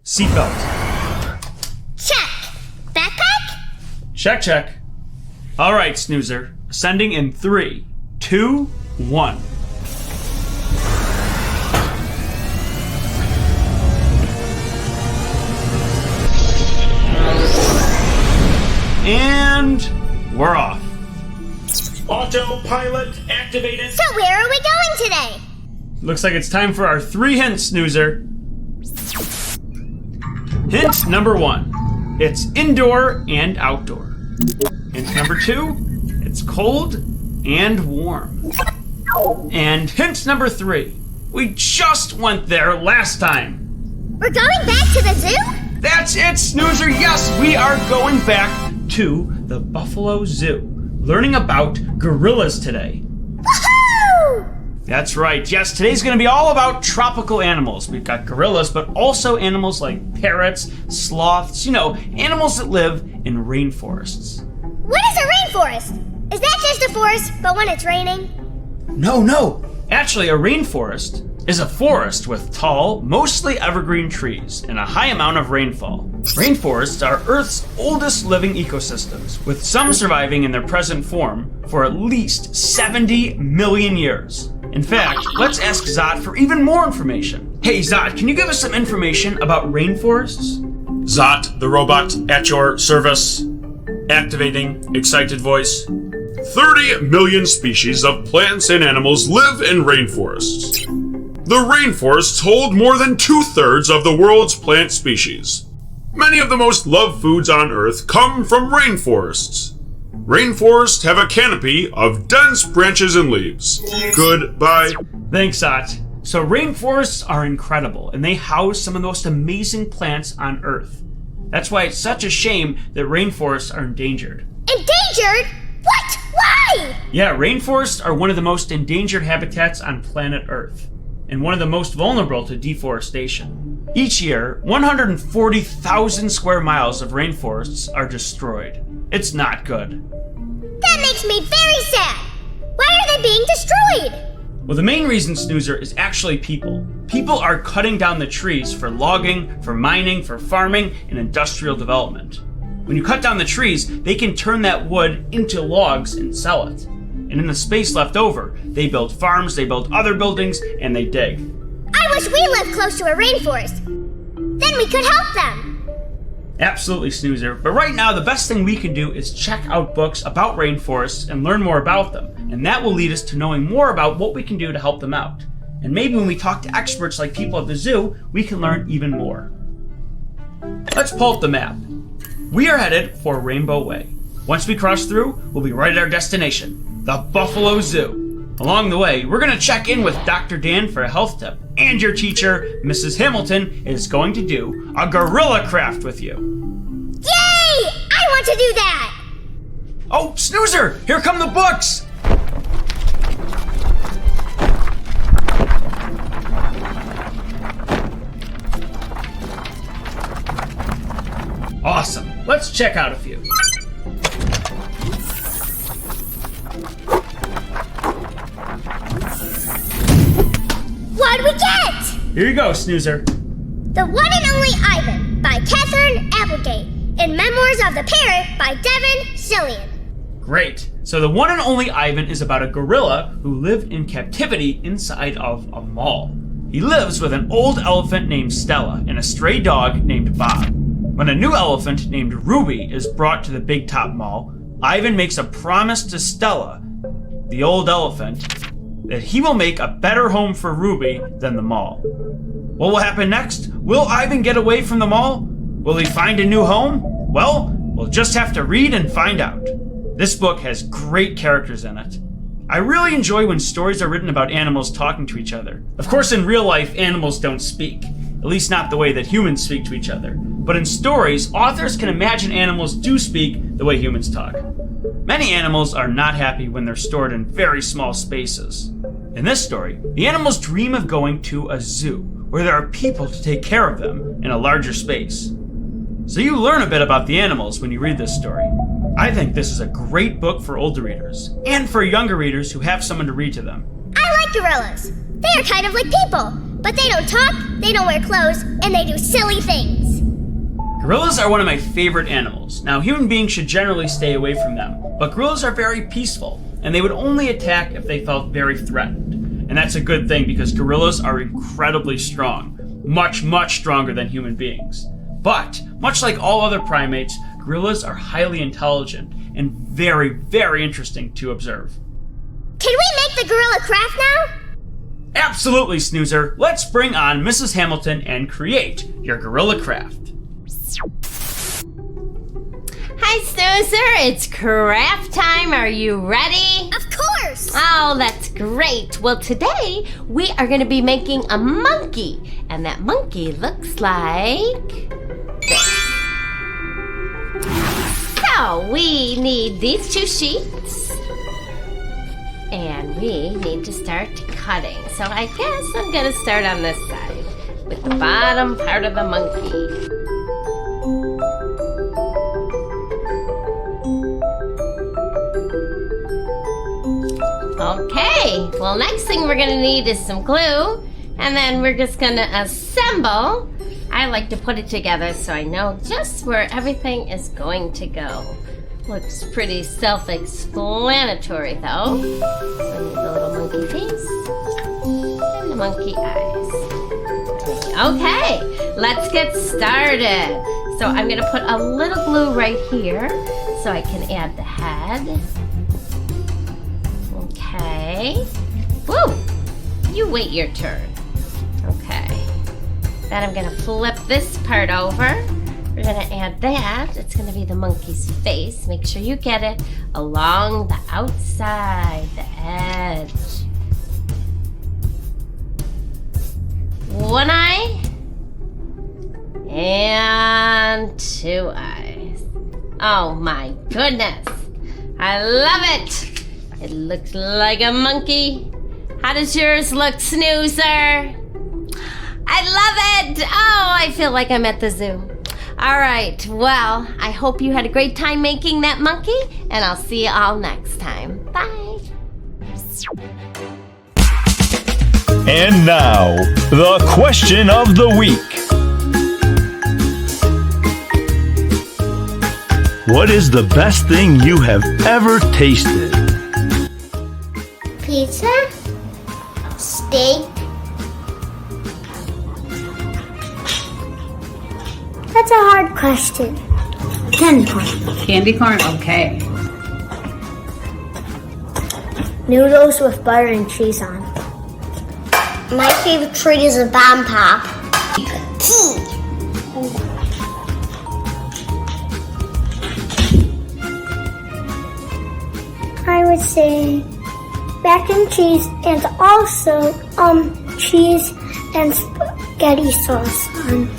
Seatbelt. Check. Backpack? Check. All right, Snoozer. Ascending in 3, 2, 1. And we're off. Autopilot activated. So where are we going today? Looks like it's time for our 3 hints, Snoozer. Hint number 1. It's indoor and outdoor. Hint number 2. It's cold and warm. And hint number 3. We just went there last time. We're going back to the zoo? That's it, Snoozer. Yes, we are going back to the Buffalo Zoo, learning about gorillas today. Woohoo! That's right. Yes, today's going to be all about tropical animals. We've got gorillas, but also animals like parrots, sloths, animals that live in rainforests. What is a rainforest? Is that just a forest, but when it's raining? No. Actually, a rainforest is a forest with tall, mostly evergreen trees and a high amount of rainfall. Rainforests are Earth's oldest living ecosystems, with some surviving in their present form for at least 70 million years. In fact, let's ask Zot for even more information. Hey Zot, can you give us some information about rainforests? Zot, the robot, at your service. Activating excited voice. 30 million species of plants and animals live in rainforests. The rainforests hold more than 2/3 of the world's plant species. Many of the most loved foods on Earth come from rainforests. Rainforests have a canopy of dense branches and leaves. Goodbye. Thanks, Zot. So rainforests are incredible, and they house some of the most amazing plants on Earth. That's why it's such a shame that rainforests are endangered. Endangered? What? Why? Yeah, rainforests are one of the most endangered habitats on planet Earth, and one of the most vulnerable to deforestation. Each year, 140,000 square miles of rainforests are destroyed. It's not good. That makes me very sad. Why are they being destroyed? Well, the main reason, Snoozer, is actually people. People are cutting down the trees for logging, for mining, for farming, and industrial development. When you cut down the trees, they can turn that wood into logs and sell it. And in the space left over, they build farms, they build other buildings, and they dig. I wish we lived close to a rainforest. Then we could help them. Absolutely, Snoozer. But right now, the best thing we can do is check out books about rainforests and learn more about them. And that will lead us to knowing more about what we can do to help them out. And maybe when we talk to experts like people at the zoo, we can learn even more. Let's pull up the map. We are headed for Rainbow Way. Once we cross through, we'll be right at our destination, the Buffalo Zoo. Along the way, we're going to check in with Dr. Dan for a health tip, and your teacher, Mrs. Hamilton, is going to do a gorilla craft with you. Yay! I want to do that! Oh, Snoozer! Here come the books! Awesome. Let's check out a few. What'd we get? Here you go, Snoozer. The One and Only Ivan by Catherine Applegate and Memoirs of the Parrot by Devin Cillian. Great. So the One and Only Ivan is about a gorilla who lived in captivity inside of a mall. He lives with an old elephant named Stella and a stray dog named Bob. When a new elephant named Ruby is brought to the Big Top Mall, Ivan makes a promise to Stella, the old elephant, that he will make a better home for Ruby than the mall. What will happen next? Will Ivan get away from the mall? Will he find a new home? Well, we'll just have to read and find out. This book has great characters in it. I really enjoy when stories are written about animals talking to each other. Of course, in real life, animals don't speak, at least not the way that humans speak to each other. But in stories, authors can imagine animals do speak the way humans talk. Many animals are not happy when they're stored in very small spaces. In this story, the animals dream of going to a zoo, where there are people to take care of them in a larger space. So you learn a bit about the animals when you read this story. I think this is a great book for older readers, and for younger readers who have someone to read to them. I like gorillas. They are kind of like people. But they don't talk, they don't wear clothes, and they do silly things. Gorillas are one of my favorite animals. Now, human beings should generally stay away from them, but gorillas are very peaceful, and they would only attack if they felt very threatened. And that's a good thing because gorillas are incredibly strong, much, much stronger than human beings. But, much like all other primates, gorillas are highly intelligent and very, very interesting to observe. Can we make the gorilla craft now? Absolutely, Snoozer. Let's bring on Mrs. Hamilton and create your gorilla craft. Hi, Snoozer. It's craft time. Are you ready? Of course! Oh, that's great. Well, today we are going to be making a monkey. And that monkey looks like this. So, we need these 2 sheets. And we need to start cutting. So I guess I'm going to start on this side with the bottom part of the monkey. Okay, well, next thing we're gonna need is some glue, and then we're just gonna assemble. I like to put it together so I know just where everything is going to go. Looks pretty self-explanatory though. So I need the little monkey face and the monkey eyes. Okay, let's get started. So I'm gonna put a little glue right here so I can add the head. Okay. Woo! You wait your turn. Okay. Then I'm gonna flip this part over. We're gonna add that. It's gonna be the monkey's face. Make sure you get it along the outside, the edge. 1 eye. And 2 eyes. Oh my goodness. I love it. It looks like a monkey. How does yours look, Snoozer? I love it. Oh, I feel like I'm at the zoo. All right, well, I hope you had a great time making that monkey, and I'll see you all next time. Bye. And now, the question of the week. What is the best thing you have ever tasted? Pizza? Steak? That's a hard question. Candy corn. Candy corn? Okay. Noodles with butter and cheese on. My favorite treat is a bomb pop. I would say mac and cheese and also cheese and spaghetti sauce on.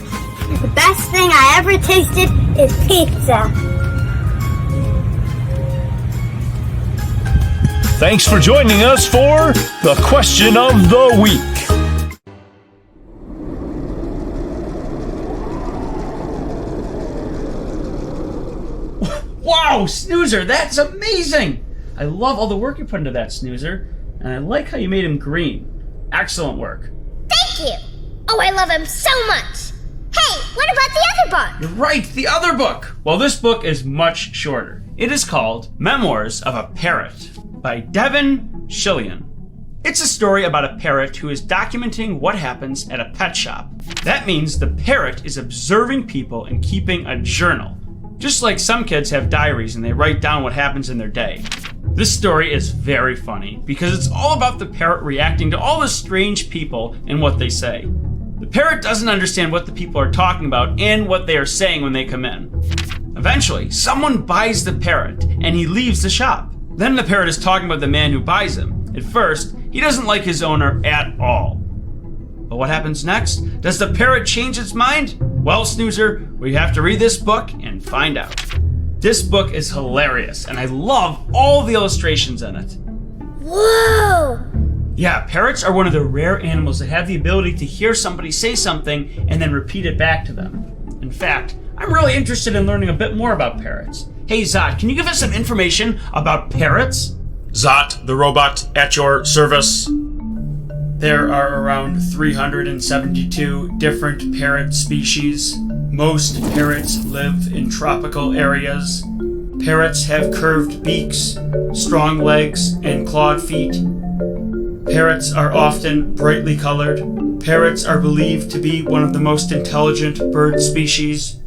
The best thing I ever tasted is pizza. Thanks for joining us for the question of the week. Wow, Snoozer, that's amazing! I love all the work you put into that, Snoozer, and I like how you made him green. Excellent work. Thank you! Oh, I love him so much! Hey, what about the other book? You're right, the other book! Well, this book is much shorter. It is called Memoirs of a Parrot by Devin Shillian. It's a story about a parrot who is documenting what happens at a pet shop. That means the parrot is observing people and keeping a journal. Just like some kids have diaries and they write down what happens in their day. This story is very funny because it's all about the parrot reacting to all the strange people and what they say. The parrot doesn't understand what the people are talking about and what they are saying when they come in. Eventually, someone buys the parrot and he leaves the shop. Then the parrot is talking about the man who buys him. At first, he doesn't like his owner at all. But what happens next? Does the parrot change its mind? Well, Snoozer, we have to read this book and find out. This book is hilarious, and I love all the illustrations in it. Whoa! Yeah, parrots are one of the rare animals that have the ability to hear somebody say something and then repeat it back to them. In fact, I'm really interested in learning a bit more about parrots. Hey, Zot, can you give us some information about parrots? Zot, the robot, at your service. There are around 372 different parrot species. Most parrots live in tropical areas. Parrots have curved beaks, strong legs, and clawed feet. Parrots are often brightly colored. Parrots are believed to be one of the most intelligent bird species.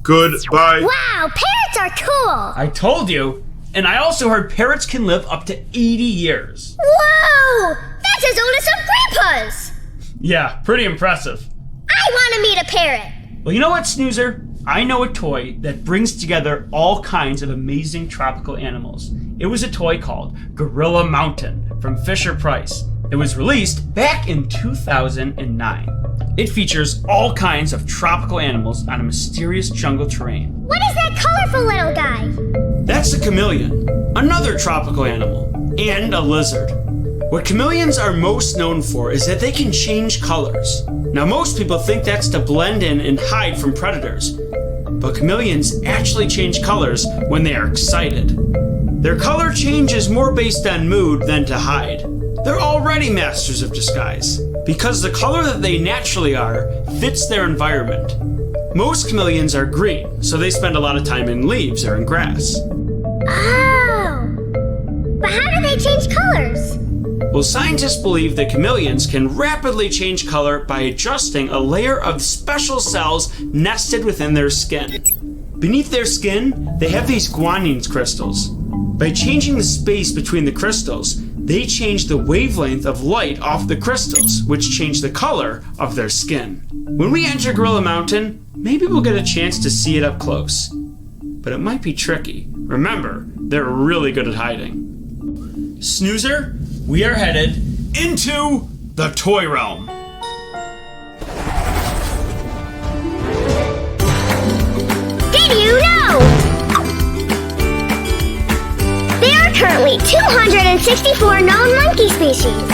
Goodbye. Wow, parrots are cool! I told you! And I also heard parrots can live up to 80 years. Whoa! That's as old as some grandpas! Yeah, pretty impressive. I want to meet a parrot! Well, you know what, Snoozer? I know a toy that brings together all kinds of amazing tropical animals. It was a toy called Gorilla Mountain from Fisher-Price. It was released back in 2009. It features all kinds of tropical animals on a mysterious jungle terrain. What is that colorful little guy? That's a chameleon, another tropical animal, and a lizard. What chameleons are most known for is that they can change colors. Now, most people think that's to blend in and hide from predators, but chameleons actually change colors when they are excited. Their color change is more based on mood than to hide. They're already masters of disguise, because the color that they naturally are fits their environment. Most chameleons are green, so they spend a lot of time in leaves or in grass. Oh! But how do they change colors? Well, scientists believe that chameleons can rapidly change color by adjusting a layer of special cells nested within their skin. Beneath their skin, they have these guanine crystals. By changing the space between the crystals, they change the wavelength of light off the crystals, which change the color of their skin. When we enter Gorilla Mountain, maybe we'll get a chance to see it up close. But it might be tricky. Remember, they're really good at hiding. Snoozer, we are headed into the toy realm. Did you know? There are currently 264 known monkey species.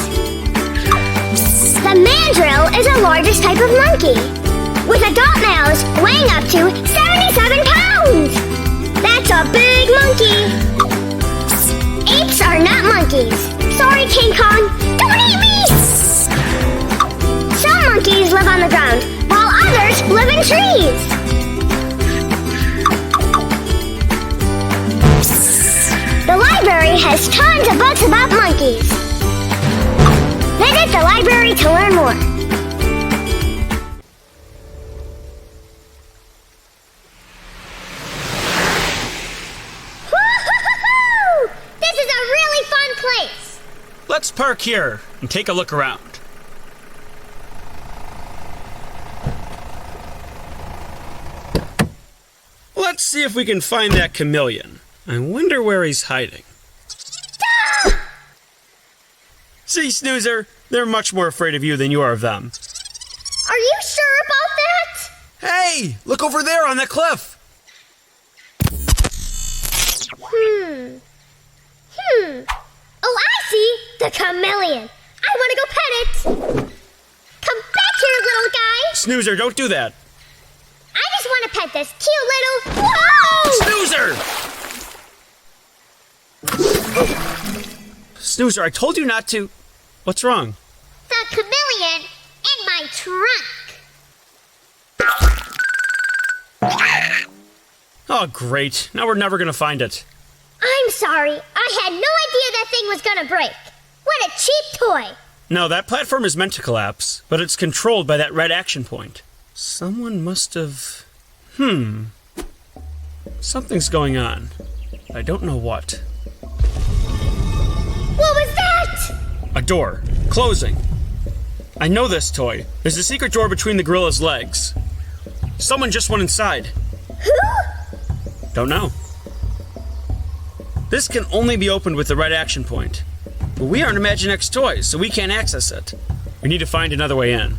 The mandrill is the largest type of monkey, with adult males weighing up to 77 pounds. That's a big monkey. Apes are not monkeys. Sorry, King Kong. Don't eat me! Some monkeys live on the ground, while others live in trees. The library has tons of books about monkeys. Visit the library to learn more. Woo-hoo-hoo-hoo! This is a really fun place. Let's park here and take a look around. Let's see if we can find that chameleon. I wonder where he's hiding. See, Snoozer, they're much more afraid of you than you are of them. Are you sure about that? Hey, look over there on that cliff. Oh, I see. The chameleon. I want to go pet it. Come back here, little guy. Snoozer, don't do that. I just want to pet this cute little... Whoa! Snoozer! Snoozer, I told you not to... What's wrong? The chameleon in my trunk. Oh, great. Now we're never gonna find it. I'm sorry. I had no idea that thing was gonna break. What a cheap toy. No, that platform is meant to collapse, but it's controlled by that red action point. Someone must have... Something's going on. I don't know what. What was that? A door. Closing. I know this toy. There's a secret door between the gorilla's legs. Someone just went inside. Who? Don't know. This can only be opened with the red action point. But we aren't Imaginext toys, so we can't access it. We need to find another way in.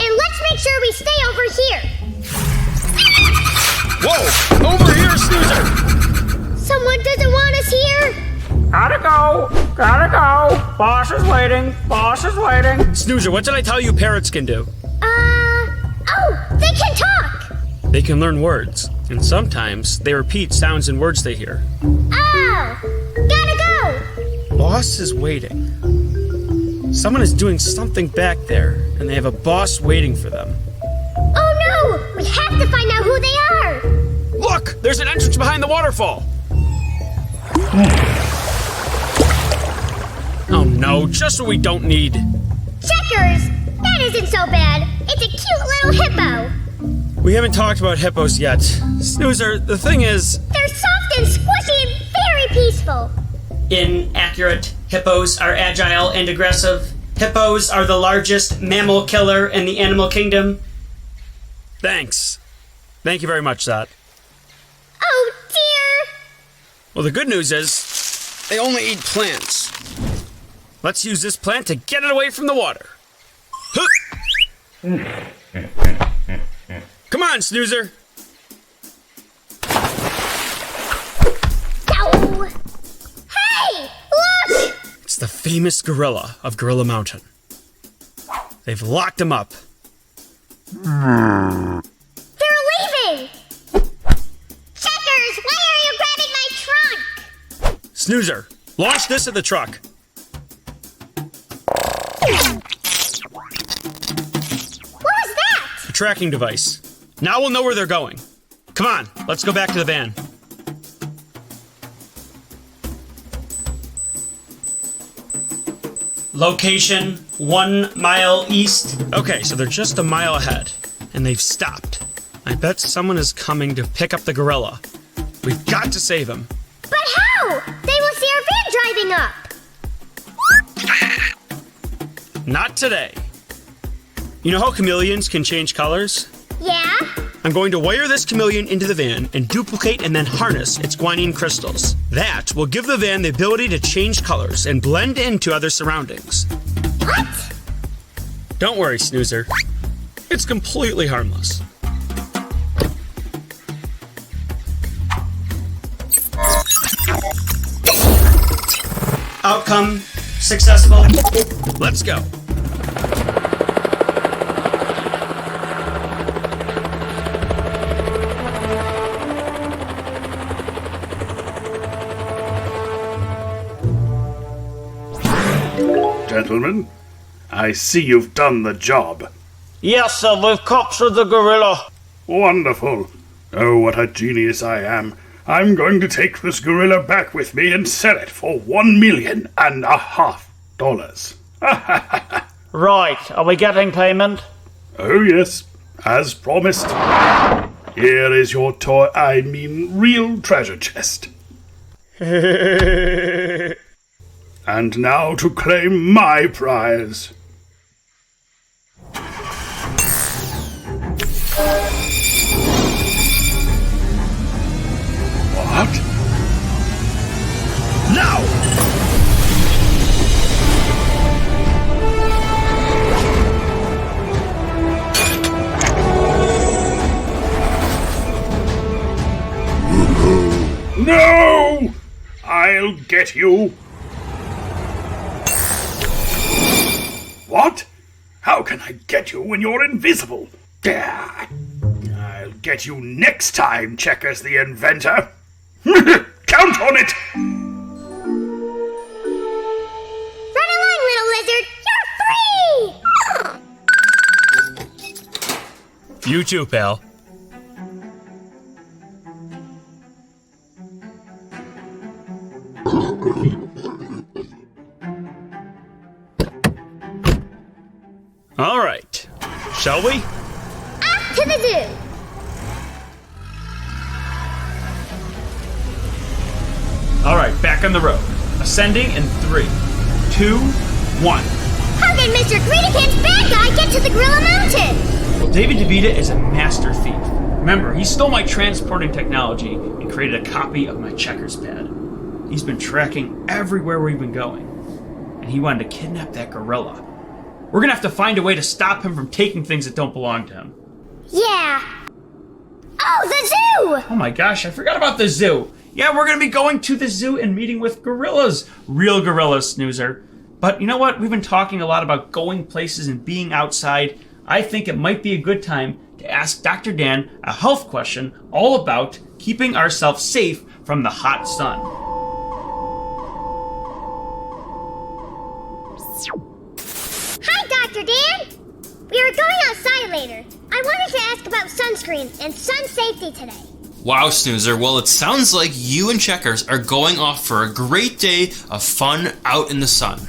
And let's make sure we stay over here. Whoa! Over here, Snoozer! Someone doesn't want us here. Gotta go! Boss is waiting! Snoozer, what did I tell you parrots can do? Oh, they can talk. They can learn words, and sometimes they repeat sounds and words they hear. Oh, gotta go. boss is waiting. Someone is doing something back there, and they have a boss waiting for them. Oh no! We have to find out who they are! Look! There's an entrance behind the waterfall! Oh no, just what we don't need. Checkers! That isn't so bad. It's a cute little hippo. We haven't talked about hippos yet. Snoozer, the thing is... They're soft and squishy and very peaceful. Inaccurate. Hippos are agile and aggressive. Hippos are the largest mammal killer in the animal kingdom. Thanks. Thank you very much, Zot. Oh dear! Well, the good news is, they only eat plants. Let's use this plant to get it away from the water. Come on, Snoozer. Ow! Hey! Look! It's the famous gorilla of Gorilla Mountain. They've locked him up. They're leaving! Checkers, why are you grabbing my trunk? Snoozer, launch this at the truck. What was that? A tracking device. Now we'll know where they're going. Come on, let's go back to the van. Location 1 mile east. Okay, so they're just a mile ahead, and they've stopped. I bet someone is coming to pick up the gorilla. We've got to save him. But how? They will see our van driving up. Not today. You know how chameleons can change colors? Yeah? I'm going to wire this chameleon into the van and duplicate and then harness its guanine crystals. That will give the van the ability to change colors and blend into other surroundings. What? Don't worry, Snoozer. It's completely harmless. Outcome successful. Let's go. Gentlemen, I see you've done the job. Yes, sir, we've captured the gorilla. Wonderful. Oh, what a genius I am. I'm going to take this gorilla back with me and sell it for $1.5 million. Right, are we getting payment? Oh, yes, as promised. Here is your real treasure chest. And now to claim my prize. What? Now! No! I'll get you. What? How can I get you when you're invisible? I'll get you next time, Checkers the Inventor. Count on it! Run along, little lizard! You're free! You too, pal. All right. Shall we? Off to the zoo! All right, back on the road. Ascending in 3, 2, 1. How did Mr. Greedy Pants bad guy get to the Gorilla Mountain? Well, David DeVita is a master thief. Remember, he stole my transporting technology and created a copy of my Checkers pad. He's been tracking everywhere we've been going. And he wanted to kidnap that gorilla. We're gonna have to find a way to stop him from taking things that don't belong to him. Yeah. Oh, the zoo! Oh my gosh, I forgot about the zoo. Yeah, we're gonna be going to the zoo and meeting with gorillas. Real gorillas, Snoozer. But you know what? We've been talking a lot about going places and being outside. I think it might be a good time to ask Dr. Dan a health question all about keeping ourselves safe from the hot sun. later. I wanted to ask about sunscreen and sun safety today. Wow, Snoozer. Well, it sounds like you and Checkers are going off for a great day of fun out in the sun.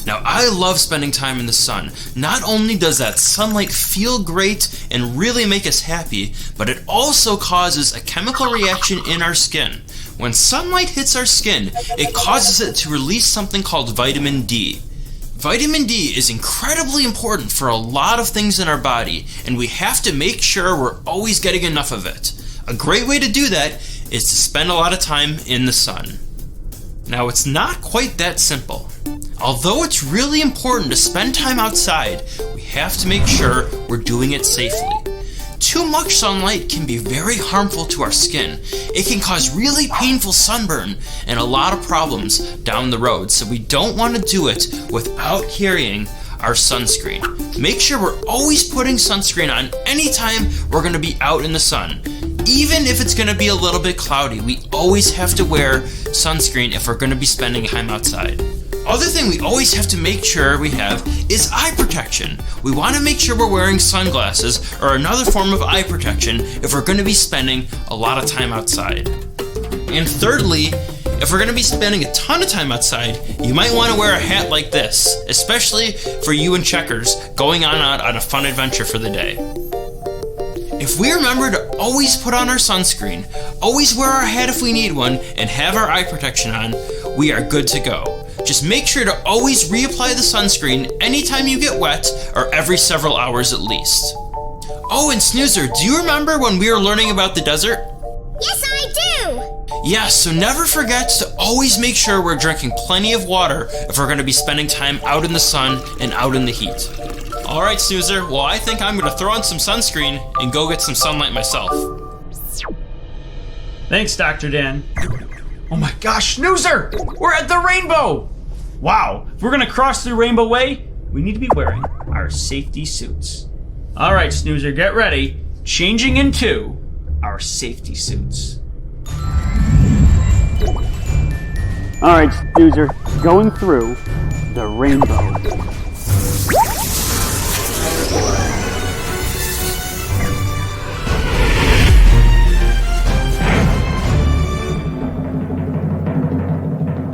Now, I love spending time in the sun. Not only does that sunlight feel great and really make us happy, but it also causes a chemical reaction in our skin. When sunlight hits our skin, it causes it to release something called vitamin D. Vitamin D is incredibly important for a lot of things in our body, and we have to make sure we're always getting enough of it. A great way to do that is to spend a lot of time in the sun. Now, it's not quite that simple. Although it's really important to spend time outside, we have to make sure we're doing it safely. Too much sunlight can be very harmful to our skin. It can cause really painful sunburn and a lot of problems down the road, so we don't want to do it without carrying our sunscreen. Make sure we're always putting sunscreen on anytime we're going to be out in the sun. Even if it's going to be a little bit cloudy, we always have to wear sunscreen if we're going to be spending time outside. Other thing we always have to make sure we have is eye protection. We want to make sure we're wearing sunglasses or another form of eye protection if we're going to be spending a lot of time outside. And thirdly, if we're going to be spending a ton of time outside, you might want to wear a hat like this, especially for you and Checkers going out on a fun adventure for the day. If we remember to always put on our sunscreen, always wear our hat if we need one, and have our eye protection on, we are good to go. Just make sure to always reapply the sunscreen anytime you get wet or every several hours at least. Oh, and Snoozer, do you remember when we were learning about the desert? Yes, I do! Yes, so never forget to always make sure we're drinking plenty of water if we're going to be spending time out in the sun and out in the heat. Alright, Snoozer, well, I think I'm going to throw on some sunscreen and go get some sunlight myself. Thanks, Dr. Dan. Oh my gosh, Snoozer! We're at the rainbow! Wow, if we're gonna cross through Rainbow Way, we need to be wearing our safety suits. All right, Snoozer, get ready. Changing into our safety suits. All right, Snoozer, going through the rainbow.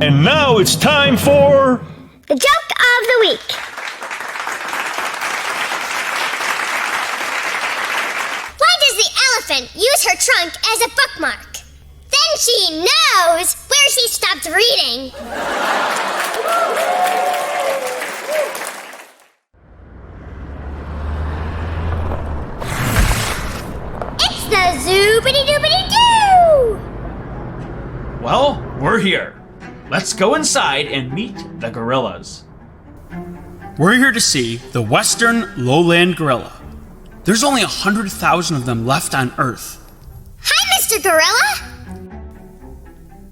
And now it's time for The joke of the week. Why does the elephant use her trunk as a bookmark? Then she knows where she stopped reading. It's the Zoobity-Doobity-Doo! Well, we're here. Let's go inside and meet the gorillas. We're here to see the western lowland gorilla. There's only 100,000 of them left on Earth. Hi, Mr. Gorilla!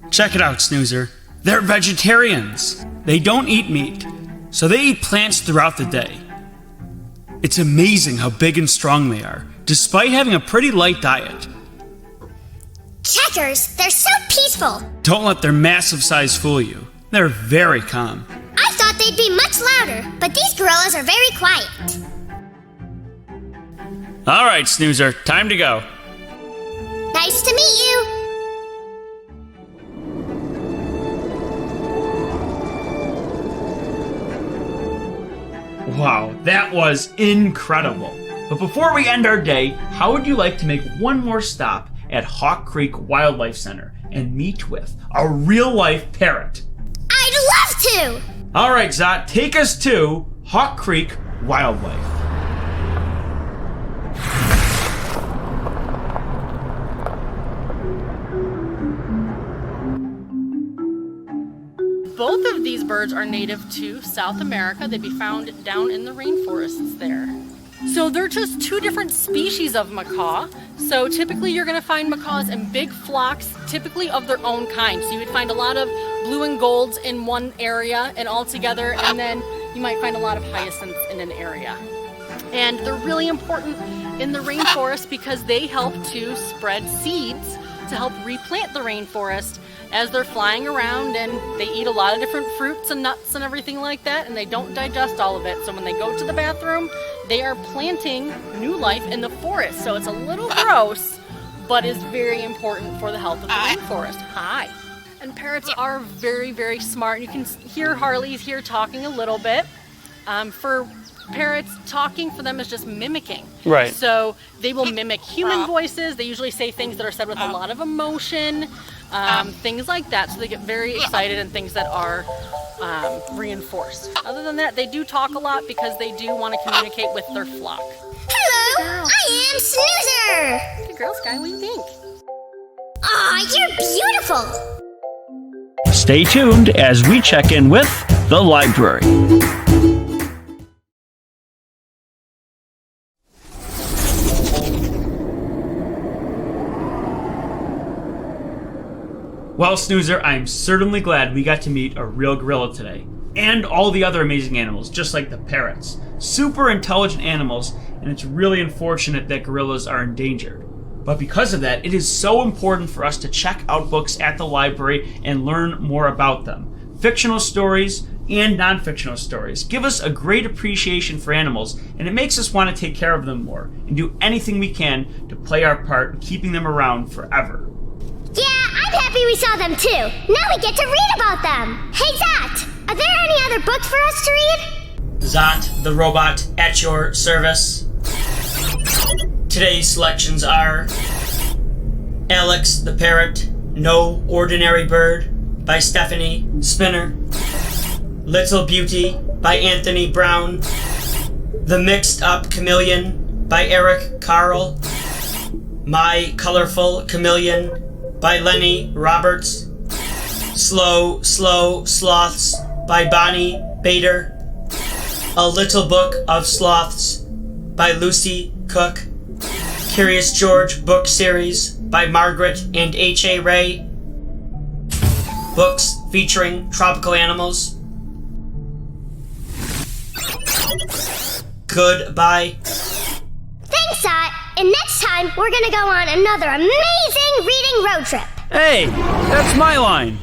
Check it out, Snoozer. They're vegetarians. They don't eat meat, so they eat plants throughout the day. It's amazing how big and strong they are, despite having a pretty light diet. Checkers, they're so peaceful. Don't let their massive size fool you. They're very calm. I thought they'd be much louder, but these gorillas are very quiet. All right, Snoozer, time to go. Nice to meet you. Wow, that was incredible. But before we end our day, how would you like to make one more stop at Hawk Creek Wildlife Center and meet with a real-life parrot? I'd love to! All right, Zot, take us to Hawk Creek Wildlife. Both of these birds are native to South America. They'd be found down in the rainforests there. So they're just two different species of macaw. So typically you're going to find macaws in big flocks, typically of their own kind. So you would find a lot of blue and golds in one area and all together, and then you might find a lot of hyacinths in an area. And they're really important in the rainforest because they help to spread seeds to help replant the rainforest as they're flying around, and they eat a lot of different fruits and nuts and everything like that, and they don't digest all of it. So when they go to the bathroom, they are planting new life in the forest. So it's a little gross, but is very important for the health of the rainforest. Hi. And parrots are very, very smart. You can hear Harley's here talking a little bit. For parrots, talking for them is just mimicking. Right. So they will mimic human voices. They usually say things that are said with a lot of emotion, things like that. So they get very excited and things that are reinforced. Other than that, they do talk a lot because they do want to communicate with their flock. Hello, I am Snoozer. Good girl, Sky, what do you think? Aw, you're beautiful. Stay tuned as we check in with the library. Well, Snoozer, I'm certainly glad we got to meet a real gorilla today. And all the other amazing animals, just like the parrots. Super intelligent animals, and it's really unfortunate that gorillas are endangered. But because of that, it is so important for us to check out books at the library and learn more about them. Fictional stories and non-fictional stories give us a great appreciation for animals, and it makes us want to take care of them more and do anything we can to play our part in keeping them around forever. Yeah, I'm happy we saw them too. Now we get to read about them. Hey, Zat, are there any other books for us to read? Zot, the robot, at your service. Today's selections are Alex the Parrot, No Ordinary Bird by Stephanie Spinner, Little Beauty by Anthony Brown, The Mixed Up Chameleon by Eric Carl, My Colorful Chameleon by Lenny Roberts, Slow Sloths by Bonnie Bader, A Little Book of Sloths by Lucy Cook, Curious George book series by Margaret and H.A. Ray, books featuring tropical animals. Goodbye. Thanks, Zat. And next time, we're gonna go on another amazing reading road trip. Hey, that's my line.